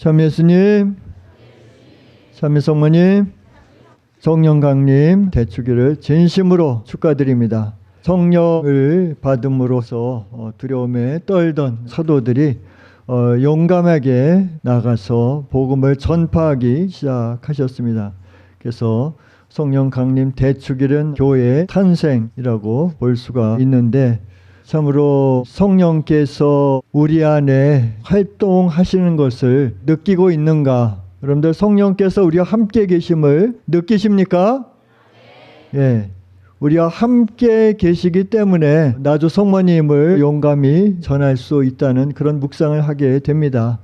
참 예수님, 참 성모님, 성령강림 대축일을 진심으로 축하드립니다. 성령을 받음으로써 두려움에 떨던 사도들이 용감하게 나가서 복음을 전파하기 시작하셨습니다. 그래서 성령 강림 대축일은 교회의 탄생이라고 볼 수가 있는데, 참으로 성령께서 우리 안에 활동하시는 것을 느끼고 있는가? 여러분들 성령께서 우리와 함께 계심을 느끼십니까? 예. 우리와 함께 계시기 때문에 나주 성모님을 용감히 전할 수 있다는 그런 묵상을 하게 됩니다.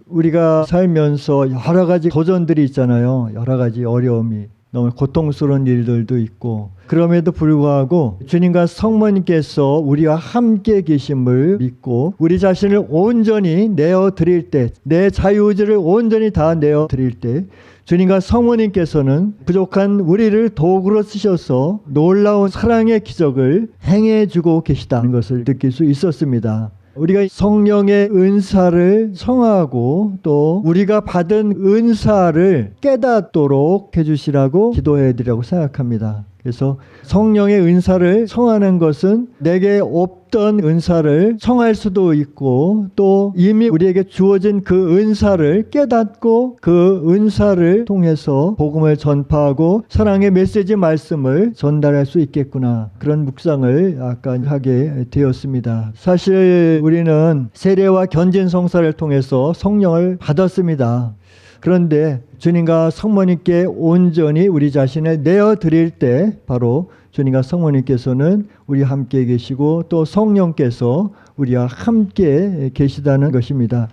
우리가 살면서 여러 가지 도전들이 있잖아요. 여러 가지 어려움이, 너무 고통스러운 일들도 있고, 그럼에도 불구하고 주님과 성모님께서 우리와 함께 계심을 믿고 우리 자신을 온전히 내어드릴 때, 내 자유의지를 온전히 다 내어드릴 때 주님과 성모님께서는 부족한 우리를 도구로 쓰셔서 놀라운 사랑의 기적을 행해주고 계시다는 것을 느낄 수 있었습니다. 우리가 성령의 은사를 청하고 또 우리가 받은 은사를 깨닫도록 해주시라고 기도해 드리라고 생각합니다. 그래서 성령의 은사를 청하는 것은 내게 없던 은사를 청할 수도 있고, 또 이미 우리에게 주어진 그 은사를 깨닫고 그 은사를 통해서 복음을 전파하고 사랑의 메시지 말씀을 전달할 수 있겠구나, 그런 묵상을 아까 하게 되었습니다. 사실 우리는 세례와 견진 성사를 통해서 성령을 받았습니다. 그런데 주님과 성모님께 온전히 우리 자신을 내어드릴 때 바로 주님과 성모님께서는 우리와 함께 계시고 또 성령께서 우리와 함께 계시다는 것입니다.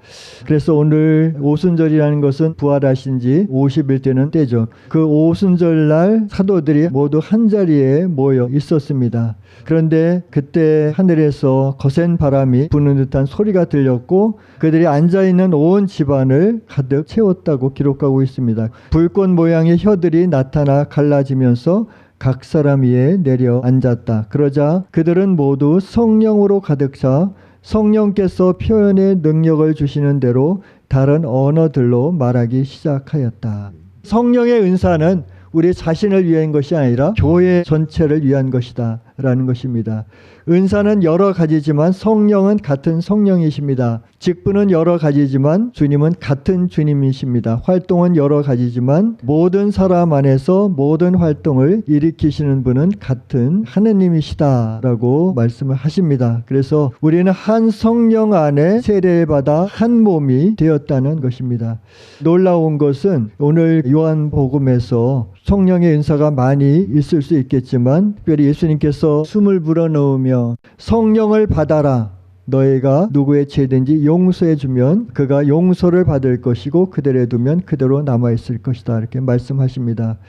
그래서 오늘 오순절이라는 것은 부활하신 지 50일 되는 때죠. 그 오순절날 사도들이 모두 한자리에 모여 있었습니다. 그런데 그때 하늘에서 거센 바람이 부는 듯한 소리가 들렸고 그들이 앉아있는 온 집안을 가득 채웠다고 기록하고 있습니다. 불꽃 모양의 혀들이 나타나 갈라지면서 각 사람 위에 내려 앉았다. 그러자 그들은 모두 성령으로 가득 차 성령께서 표현의 능력을 주시는 대로 다른 언어들로 말하기 시작하였다. 성령의 은사는 우리 자신을 위한 것이 아니라 교회 전체를 위한 것이다 라는 것입니다. 은사는 여러 가지지만 성령은 같은 성령이십니다. 직분은 여러 가지지만 주님은 같은 주님이십니다. 활동은 여러 가지지만 모든 사람 안에서 모든 활동을 일으키시는 분은 같은 하느님이시다 라고 말씀을 하십니다. 그래서 우리는 한 성령 안에 세례를 받아 한 몸이 되었다는 것입니다. 놀라운 것은 오늘 요한복음에서 성령의 은사가 많이 있을 수 있겠지만 특별히 예수님께서 숨을 불어넣으며 성령을 받아라, 너희가 누구의 죄든지 용서해 주면 그가 용서를 받을 것이고 그대로 두면 그대로 남아있을 것이다, 이렇게 말씀하십니다.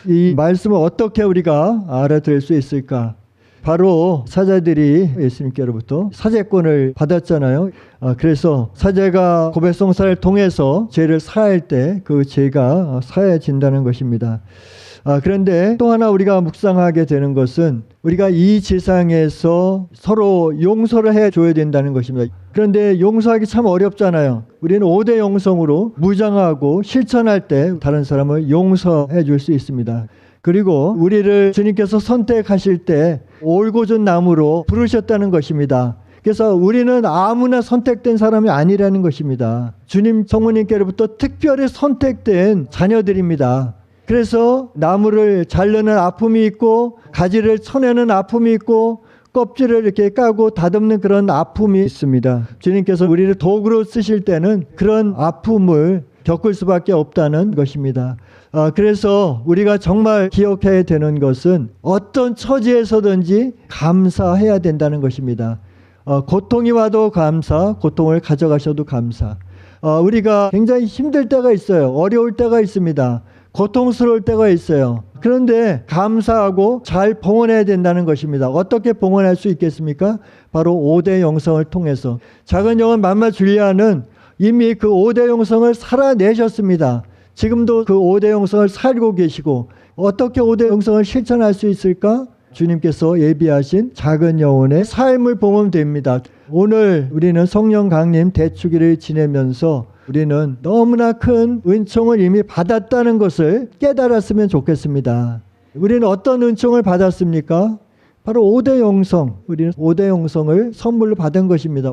이 말씀을 어떻게 우리가 알아들을 수 있을까? 바로 사자들이 예수님께로부터 사죄권을 받았잖아요. 그래서 사제가 고백성사를 통해서 죄를 사할 때 그 죄가 사해진다는 것입니다. 그런데 또 하나 우리가 묵상하게 되는 것은 우리가 이 세상에서 서로 용서를 해줘야 된다는 것입니다. 그런데 용서하기 참 어렵잖아요. 우리는 5대 영성으로 무장하고 실천할 때 다른 사람을 용서해 줄 수 있습니다. 그리고 우리를 주님께서 선택하실 때 올고준 나무로 부르셨다는 것입니다. 그래서 우리는 아무나 선택된 사람이 아니라는 것입니다. 주님 성모님께로부터 특별히 선택된 자녀들입니다. 그래서 나무를 자르는 아픔이 있고 가지를 쳐내는 아픔이 있고 껍질을 이렇게 까고 다듬는 그런 아픔이 있습니다. 주님께서 우리를 도구로 쓰실 때는 그런 아픔을 겪을 수밖에 없다는 것입니다. 그래서 우리가 정말 기억해야 되는 것은 어떤 처지에서든지 감사해야 된다는 것입니다. 고통이 와도 감사, 고통을 가져가셔도 감사. 우리가 굉장히 힘들 때가 있어요. 어려울 때가 있습니다. 고통스러울 때가 있어요. 그런데 감사하고 잘 봉헌해야 된다는 것입니다. 어떻게 봉헌할 수 있겠습니까? 바로 5대 영성을 통해서. 작은 영혼 맘마 줄리아는 이미 그 5대 영성을 살아내셨습니다. 지금도 그 5대 영성을 살고 계시고 어떻게 5대 영성을 실천할 수 있을까? 주님께서 예비하신 작은 영혼의 삶을 보면 됩니다. 오늘 우리는 성령 강림 대축일을 지내면서 우리는 너무나 큰 은총을 이미 받았다는 것을 깨달았으면 좋겠습니다. 우리는 어떤 은총을 받았습니까? 바로 5대 영성, 우리는 5대 영성을 선물로 받은 것입니다.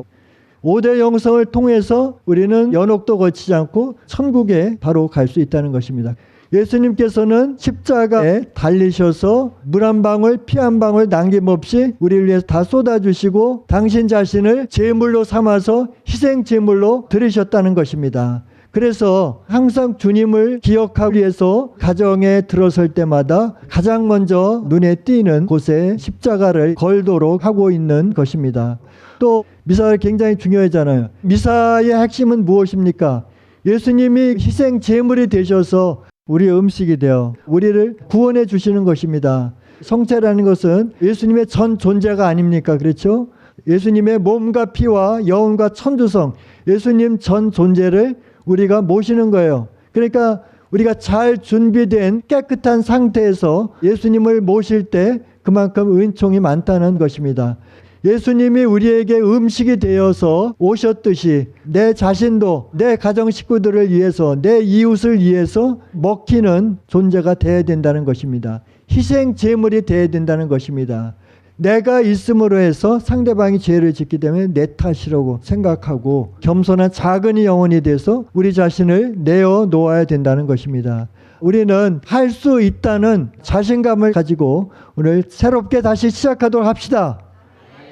5대 영성을 통해서 우리는 연옥도 거치지 않고 천국에 바로 갈 수 있다는 것입니다. 예수님께서는 십자가에 달리셔서 물 한 방울 피 한 방울 남김없이 우리를 위해서 다 쏟아주시고 당신 자신을 제물로 삼아서 희생 제물로 드리셨다는 것입니다. 그래서 항상 주님을 기억하기 위해서 가정에 들어설 때마다 가장 먼저 눈에 띄는 곳에 십자가를 걸도록 하고 있는 것입니다. 또 미사가 굉장히 중요하잖아요. 미사의 핵심은 무엇입니까? 예수님이 희생 제물이 되셔서 우리의 음식이 되어 우리를 구원해 주시는 것입니다. 성체라는 것은 예수님의 전 존재가 아닙니까? 그렇죠? 예수님의 몸과 피와 영혼과 천주성, 예수님 전 존재를 우리가 모시는 거예요. 그러니까 우리가 잘 준비된 깨끗한 상태에서 예수님을 모실 때 그만큼 은총이 많다는 것입니다. 예수님이 우리에게 음식이 되어서 오셨듯이 내 자신도 내 가정 식구들을 위해서 내 이웃을 위해서 먹히는 존재가 되어야 된다는 것입니다. 희생 제물이 되어야 된다는 것입니다. 내가 있음으로 해서 상대방이 죄를 짓기 때문에 내 탓이라고 생각하고 겸손한 작은 영혼이 돼서 우리 자신을 내어 놓아야 된다는 것입니다. 우리는 할 수 있다는 자신감을 가지고 오늘 새롭게 다시 시작하도록 합시다.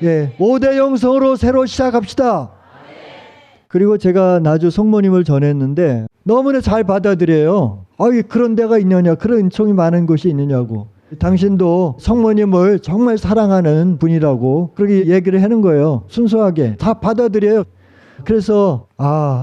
5대 영성으로 새로 시작합시다. 그리고 제가 나주 성모님을 전했는데 너무나 잘 받아들여요. 그런 데가 있느냐, 그런 은총이 많은 곳이 있느냐고. 당신도 성모님을 정말 사랑하는 분이라고 그렇게 얘기를 하는 거예요. 순수하게 다 받아들여요. 그래서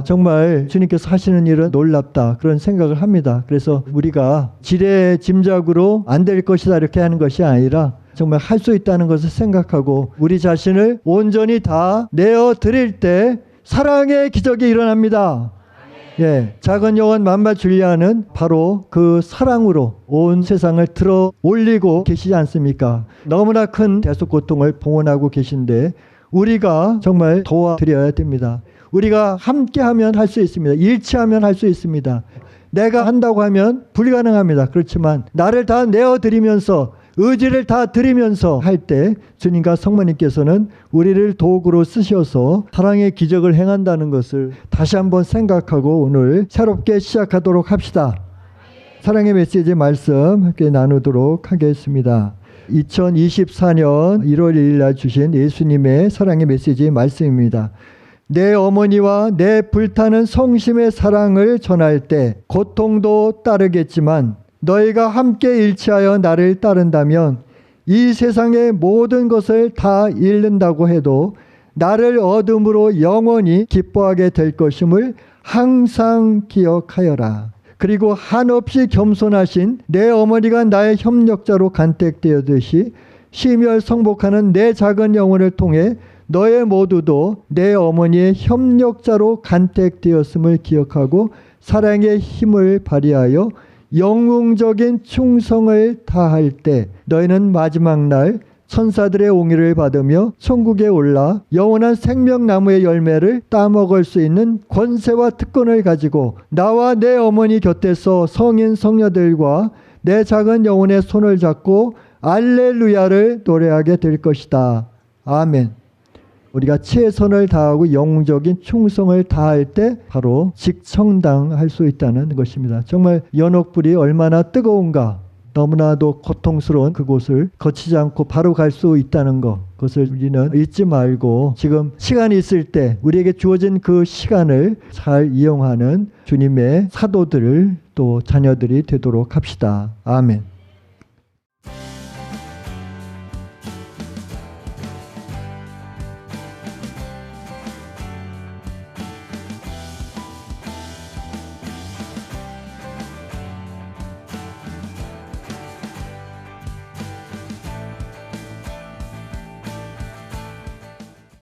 정말 주님께서 하시는 일은 놀랍다 그런 생각을 합니다. 그래서 우리가 지레 짐작으로 안 될 것이다 이렇게 하는 것이 아니라 정말 할 수 있다는 것을 생각하고 우리 자신을 온전히 다 내어 드릴 때 사랑의 기적이 일어납니다. 작은 영혼 만발 줄리아는 바로 그 사랑으로 온 세상을 들어 올리고 계시지 않습니까? 너무나 큰 대속고통을 봉헌하고 계신데 우리가 정말 도와드려야 됩니다. 우리가 함께하면 할 수 있습니다. 일치하면 할 수 있습니다. 내가 한다고 하면 불가능합니다. 그렇지만 나를 다 내어드리면서 의지를 다 드리면서 할 때 주님과 성모님께서는 우리를 도구로 쓰셔서 사랑의 기적을 행한다는 것을 다시 한번 생각하고 오늘 새롭게 시작하도록 합시다. 사랑의 메시지 말씀 함께 나누도록 하겠습니다. 2024년 1월 1일 날 주신 예수님의 사랑의 메시지 말씀입니다. 내 어머니와 내 불타는 성심의 사랑을 전할 때 고통도 따르겠지만 너희가 함께 일치하여 나를 따른다면 이 세상의 모든 것을 다 잃는다고 해도 나를 얻음으로 영원히 기뻐하게 될 것임을 항상 기억하여라. 그리고 한없이 겸손하신 내 어머니가 나의 협력자로 간택되었듯이 심혈성복하는 내 작은 영혼을 통해 너의 모두도 내 어머니의 협력자로 간택되었음을 기억하고 사랑의 힘을 발휘하여 영웅적인 충성을 다할 때 너희는 마지막 날 천사들의 옹의를 받으며 천국에 올라 영원한 생명나무의 열매를 따먹을 수 있는 권세와 특권을 가지고 나와 내 어머니 곁에서 성인 성녀들과 내 작은 영혼의 손을 잡고 알렐루야를 노래하게 될 것이다. 아멘. 우리가 최선을 다하고 영웅적인 충성을 다할 때 바로 직청당할 수 있다는 것입니다. 정말 연옥불이 얼마나 뜨거운가, 너무나도 고통스러운 그곳을 거치지 않고 바로 갈 수 있다는 것, 그것을 우리는 잊지 말고 지금 시간이 있을 때 우리에게 주어진 그 시간을 잘 이용하는 주님의 사도들 또 자녀들이 되도록 합시다. 아멘.